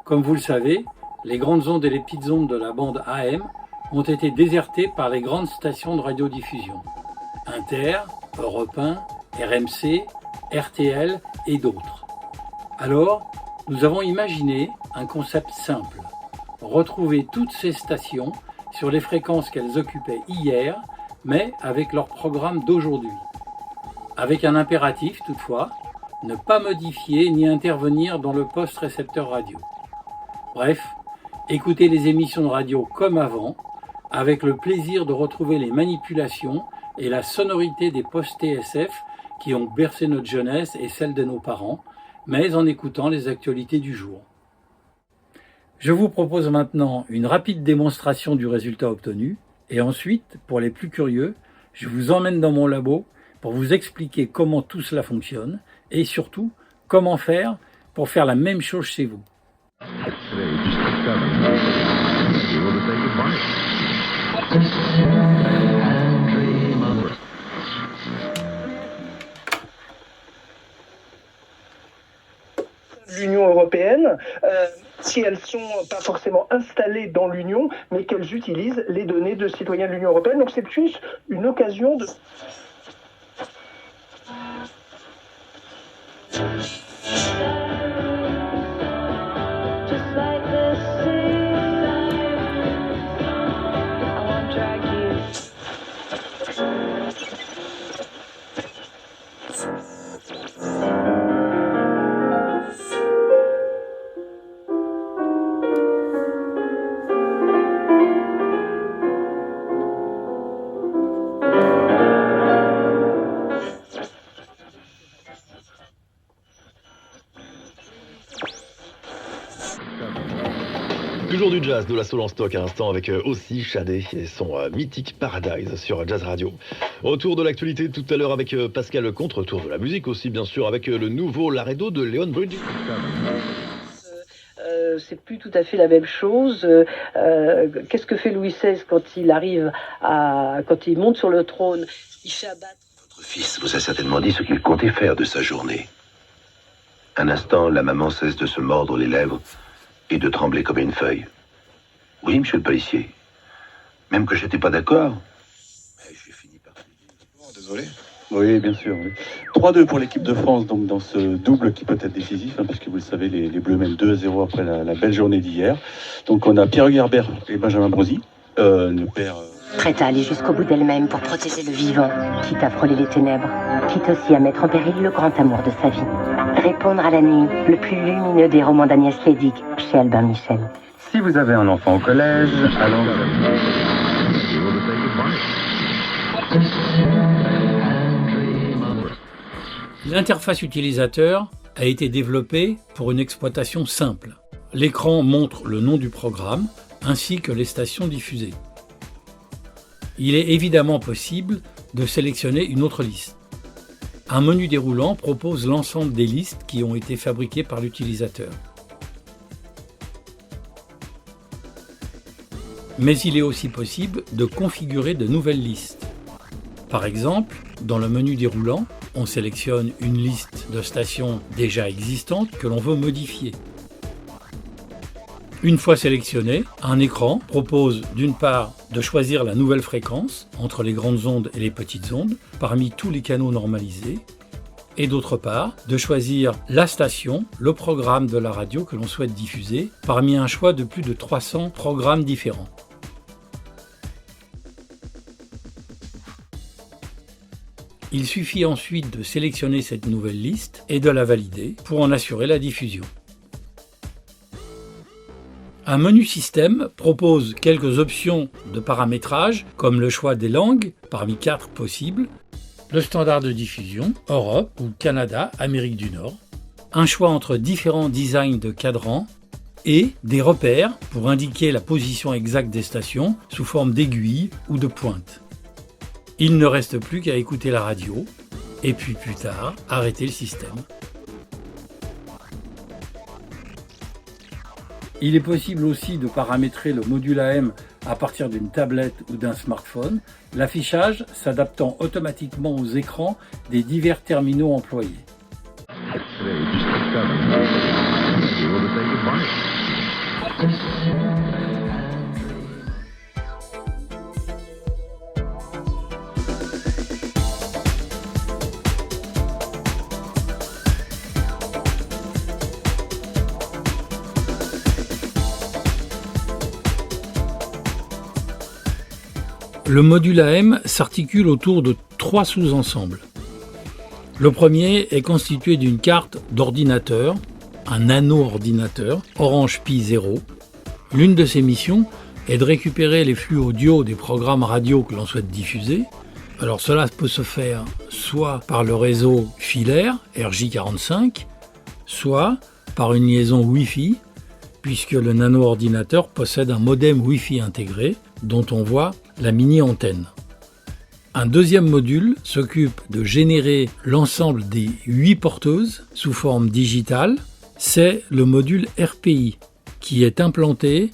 Comme vous le savez, les grandes ondes et les petites ondes de la bande AM ont été désertées par les grandes stations de radiodiffusion. Inter, Europe 1, RMC, RTL et d'autres. Alors, nous avons imaginé un concept simple. Retrouver toutes ces stations sur les fréquences qu'elles occupaient hier, mais avec leur programme d'aujourd'hui. Avec un impératif toutefois, ne pas modifier ni intervenir dans le poste récepteur radio. Bref, écouter les émissions de radio comme avant, avec le plaisir de retrouver les manipulations et la sonorité des postes TSF qui ont bercé notre jeunesse et celle de nos parents, mais en écoutant les actualités du jour. Je vous propose maintenant une rapide démonstration du résultat obtenu, et ensuite, pour les plus curieux, je vous emmène dans mon labo pour vous expliquer comment tout cela fonctionne, et surtout, comment faire pour faire la même chose chez vous. L'Union européenne, si elles ne sont pas forcément installées dans l'Union, mais qu'elles utilisent les données de citoyens de l'Union européenne. Donc c'est plus une occasion de... Toujours du jazz, de la soul en stock à l'instant avec aussi Shadé et son mythique Paradise sur Jazz Radio. Retour de l'actualité tout à l'heure avec Pascal Comte, retour de la musique aussi bien sûr avec le nouveau Laredo de Leon Bridges. C'est plus tout à fait la même chose. Qu'est-ce que fait Louis XVI quand il monte sur le trône? Il fait abattre. Votre fils vous a certainement dit ce qu'il comptait faire de sa journée. Un instant, la maman cesse de se mordre les lèvres et de trembler comme une feuille. Oui, monsieur le policier. Même que j'étais pas d'accord, mais j'ai fini par... Désolé. Oui, bien sûr. Oui. 3-2 pour l'équipe de France, donc dans ce double qui peut être décisif, puisque vous le savez, les Bleus mènent 2-0 après la belle journée d'hier. Donc on a Pierre Gerber et Benjamin Brosi, le père... Prête à aller jusqu'au bout d'elle-même pour protéger le vivant, quitte à frôler les ténèbres, quitte aussi à mettre en péril le grand amour de sa vie. Répondre à la nuit, le plus lumineux des romans d'Agnès Lédig, chez Albin Michel. Si vous avez un enfant au collège, allons... L'interface utilisateur a été développée pour une exploitation simple. L'écran montre le nom du programme ainsi que les stations diffusées. Il est évidemment possible de sélectionner une autre liste. Un menu déroulant propose l'ensemble des listes qui ont été fabriquées par l'utilisateur. Mais il est aussi possible de configurer de nouvelles listes. Par exemple, dans le menu déroulant, on sélectionne une liste de stations déjà existantes que l'on veut modifier. Une fois sélectionné, un écran propose d'une part de choisir la nouvelle fréquence entre les grandes ondes et les petites ondes parmi tous les canaux normalisés et d'autre part de choisir la station, le programme de la radio que l'on souhaite diffuser parmi un choix de plus de 300 programmes différents. Il suffit ensuite de sélectionner cette nouvelle liste et de la valider pour en assurer la diffusion. Un menu système propose quelques options de paramétrage comme le choix des langues parmi 4 possibles, le standard de diffusion, Europe ou Canada, Amérique du Nord, un choix entre différents designs de cadrans et des repères pour indiquer la position exacte des stations sous forme d'aiguilles ou de pointes. Il ne reste plus qu'à écouter la radio et puis plus tard arrêter le système. Il est possible aussi de paramétrer le module AM à partir d'une tablette ou d'un smartphone, l'affichage s'adaptant automatiquement aux écrans des divers terminaux employés. Le module AM s'articule autour de 3 sous-ensembles. Le premier est constitué d'une carte d'ordinateur, un nano-ordinateur, Orange Pi 0. L'une de ses missions est de récupérer les flux audio des programmes radio que l'on souhaite diffuser. Alors cela peut se faire soit par le réseau filaire RJ45, soit par une liaison Wi-Fi, puisque le nano-ordinateur possède un modem Wi-Fi intégré dont on voit la mini-antenne. Un deuxième module s'occupe de générer l'ensemble des 8 porteuses sous forme digitale. C'est le module RPI qui est implanté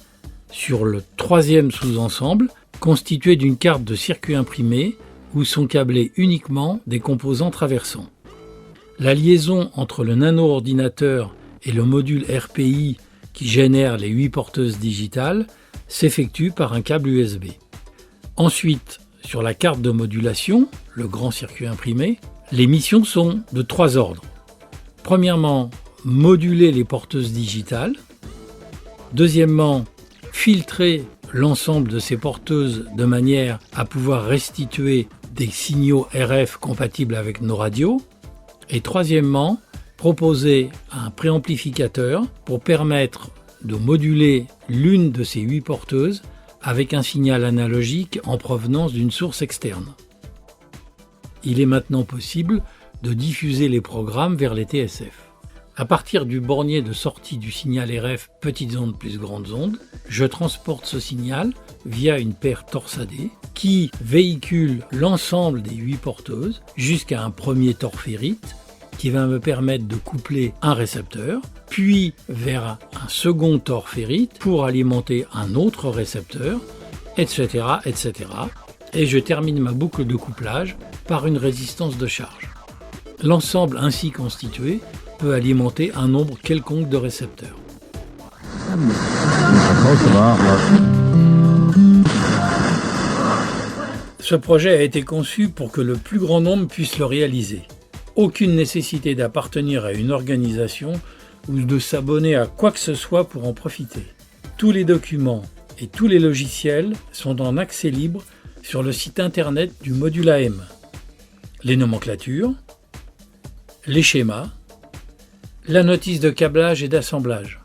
sur le troisième sous-ensemble constitué d'une carte de circuit imprimé où sont câblés uniquement des composants traversants. La liaison entre le nano-ordinateur et le module RPI qui génère les 8 porteuses digitales s'effectue par un câble USB. Ensuite, sur la carte de modulation, le grand circuit imprimé, les missions sont de 3 ordres. Premièrement, moduler les porteuses digitales. Deuxièmement, filtrer l'ensemble de ces porteuses de manière à pouvoir restituer des signaux RF compatibles avec nos radios. Et troisièmement, proposer un préamplificateur pour permettre de moduler l'une de ces 8 porteuses avec un signal analogique en provenance d'une source externe. Il est maintenant possible de diffuser les programmes vers les TSF. À partir du bornier de sortie du signal RF petites ondes plus grandes ondes, je transporte ce signal via une paire torsadée qui véhicule l'ensemble des 8 porteuses jusqu'à un premier torférite qui va me permettre de coupler un récepteur, puis vers un second torférite pour alimenter un autre récepteur, etc., etc. Et je termine ma boucle de couplage par une résistance de charge. L'ensemble ainsi constitué peut alimenter un nombre quelconque de récepteurs. Ce projet a été conçu pour que le plus grand nombre puisse le réaliser. Aucune nécessité d'appartenir à une organisation ou de s'abonner à quoi que ce soit pour en profiter. Tous les documents et tous les logiciels sont en accès libre sur le site internet du module AM. Les nomenclatures, les schémas, la notice de câblage et d'assemblage.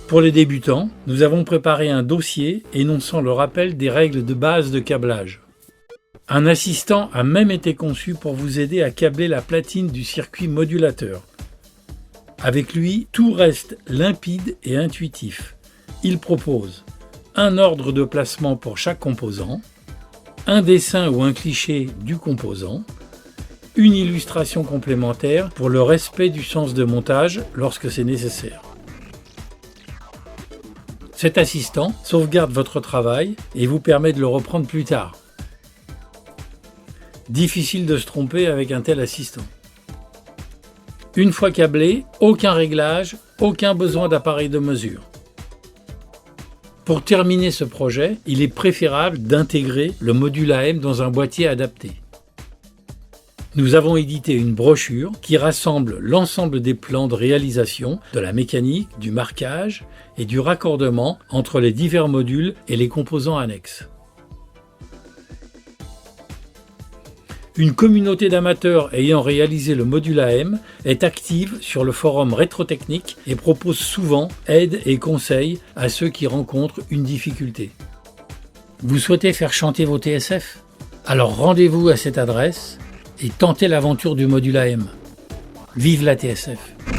Pour les débutants, nous avons préparé un dossier énonçant le rappel des règles de base de câblage. Un assistant a même été conçu pour vous aider à câbler la platine du circuit modulateur. Avec lui, tout reste limpide et intuitif. Il propose un ordre de placement pour chaque composant, un dessin ou un cliché du composant, une illustration complémentaire pour le respect du sens de montage lorsque c'est nécessaire. Cet assistant sauvegarde votre travail et vous permet de le reprendre plus tard. Difficile de se tromper avec un tel assistant. Une fois câblé, aucun réglage, aucun besoin d'appareil de mesure. Pour terminer ce projet, il est préférable d'intégrer le module AM dans un boîtier adapté. Nous avons édité une brochure qui rassemble l'ensemble des plans de réalisation, de la mécanique, du marquage et du raccordement entre les divers modules et les composants annexes. Une communauté d'amateurs ayant réalisé le module AM est active sur le forum Rétrotechnique et propose souvent aide et conseils à ceux qui rencontrent une difficulté. Vous souhaitez faire chanter vos TSF ? Alors rendez-vous à cette adresse et tentez l'aventure du module AM. Vive la TSF!